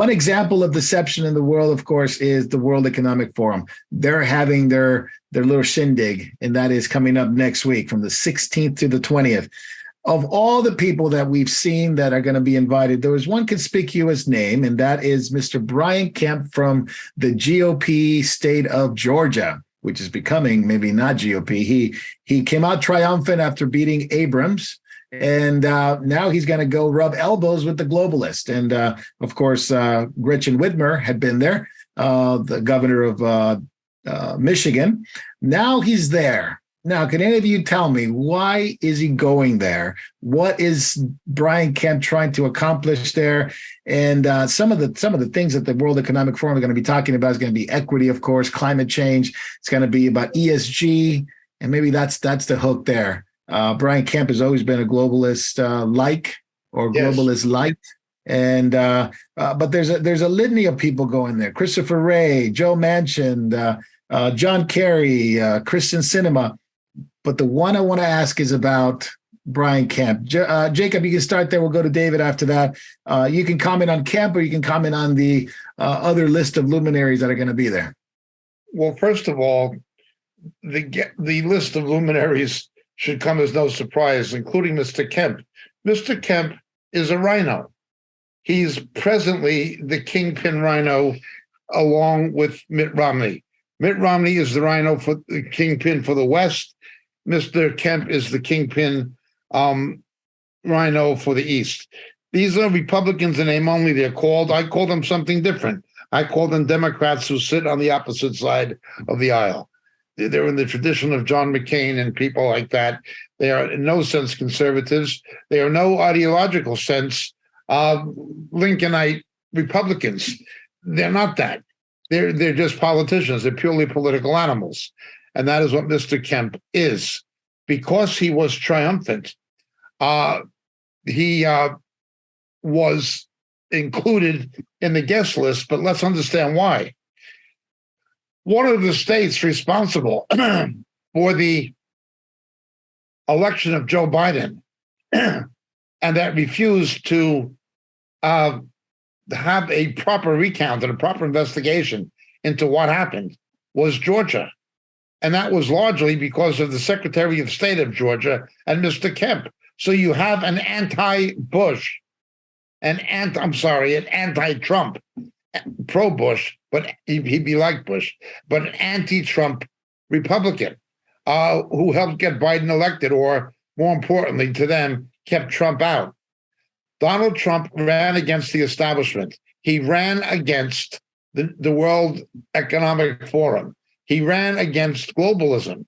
one example of deception in the world, of course, is the World Economic Forum. They're having their little shindig, and that is coming up next week from the 16th to the 20th. Of all the people that we've seen that are going to be invited, there was one conspicuous name, and that is Mr. Brian Kemp from the GOP state of Georgia, which is becoming maybe not GOP. He came out triumphant after beating Abrams, and now he's going to go rub elbows with the globalist. And of course, Gretchen Whitmer had been there, the governor of Michigan. Now he's there. Now, can any of you tell me, why is he going there? What is Brian Kemp trying to accomplish there? And some of the things that the World Economic Forum is going to be talking about is going to be equity, of course, climate change. It's going to be about ESG, and maybe that's the hook there. Brian Kemp has always been a globalist globalist light. And but there's a litany of people going there: Christopher Wray, Joe Manchin, John Kerry, Kristen Sinema. But the one I want to ask is about Brian Kemp. Jacob, you can start there. We'll go to David after that. You can comment on Kemp, or you can comment on the other list of luminaries that are going to be there. Well, first of all, the list of luminaries should come as no surprise, including Mr. Kemp. Mr. Kemp is a rhino. He's presently the kingpin rhino along with Mitt Romney. Mitt Romney is the rhino for the kingpin for the West. Mr. Kemp is the kingpin rhino for the East. These are Republicans in name only. I call them something different. I call them Democrats who sit on the opposite side of the aisle. They're in the tradition of John McCain and people like that. They are in no sense conservatives. They are no ideological sense Lincolnite Republicans. They're not that. They're just politicians. They're purely political animals. And that is what Mr. Kemp is. Because he was triumphant, he was included in the guest list, but let's understand why. One of the states responsible for the election of Joe Biden and that refused to have a proper recount and a proper investigation into what happened was Georgia. And that was largely because of the Secretary of State of Georgia and Mr. Kemp. So you have an anti-Bush, an anti-Trump, pro-Bush, but he'd be like Bush, but an anti-Trump Republican who helped get Biden elected, or more importantly to them, kept Trump out. Donald Trump ran against the establishment. He ran against the World Economic Forum. He ran against globalism.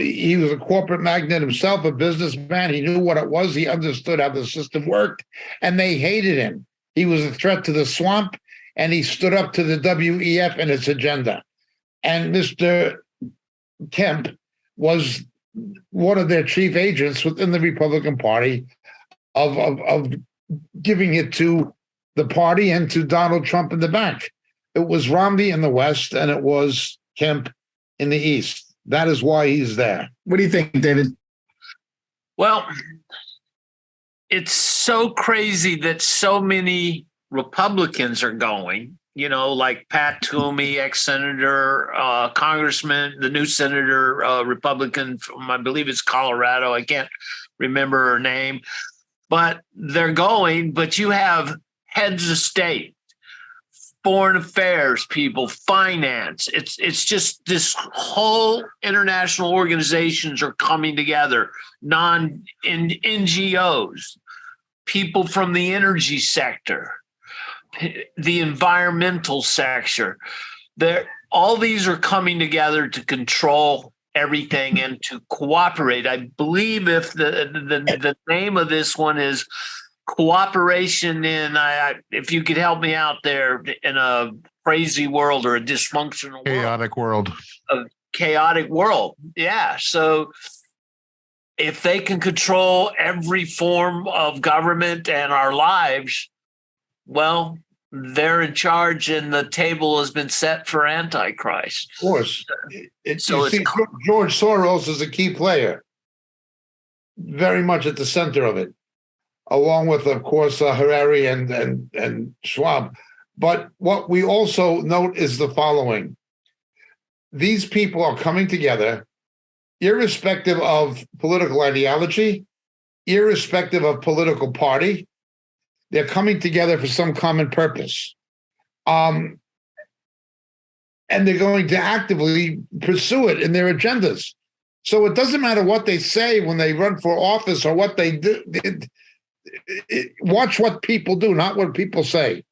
He was a corporate magnate himself, a businessman. He knew what it was. He understood how the system worked, and they hated him. He was a threat to the swamp, and he stood up to the WEF and its agenda. And Mr. Kemp was one of their chief agents within the Republican Party of giving it to the party and to Donald Trump in the back. It was Romney in the West, and it was Kemp in the East. That is why he's there. What do you think, David? Well, it's so crazy that so many Republicans are going, like Pat Toomey, ex-senator, congressman, the new senator, Republican from, I believe it's Colorado. I can't remember her name, but they're going. But you have heads of state, foreign affairs people, finance. It's just this whole international organizations are coming together, NGOs, people from the energy sector, the environmental sector. All these are coming together to control everything and to cooperate. I believe if the name of this one is cooperation in, if you could help me out there, in a crazy world or a dysfunctional world. A chaotic world. Yeah. So if they can control every form of government and our lives, well, they're in charge and the table has been set for Antichrist. Of course. George Soros is a key player, very much at the center of it, along with, of course, Harari and Schwab. But what we also note is the following. These people are coming together, irrespective of political ideology, irrespective of political party. They're coming together for some common purpose. And they're going to actively pursue it in their agendas. So it doesn't matter what they say when they run for office or what they do. Watch what people do, not what people say.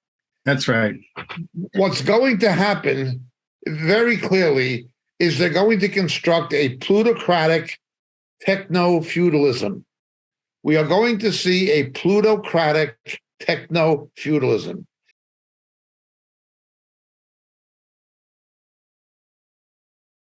That's right. What's going to happen very clearly is they're going to construct a plutocratic techno-feudalism. We are going to see a plutocratic techno-feudalism.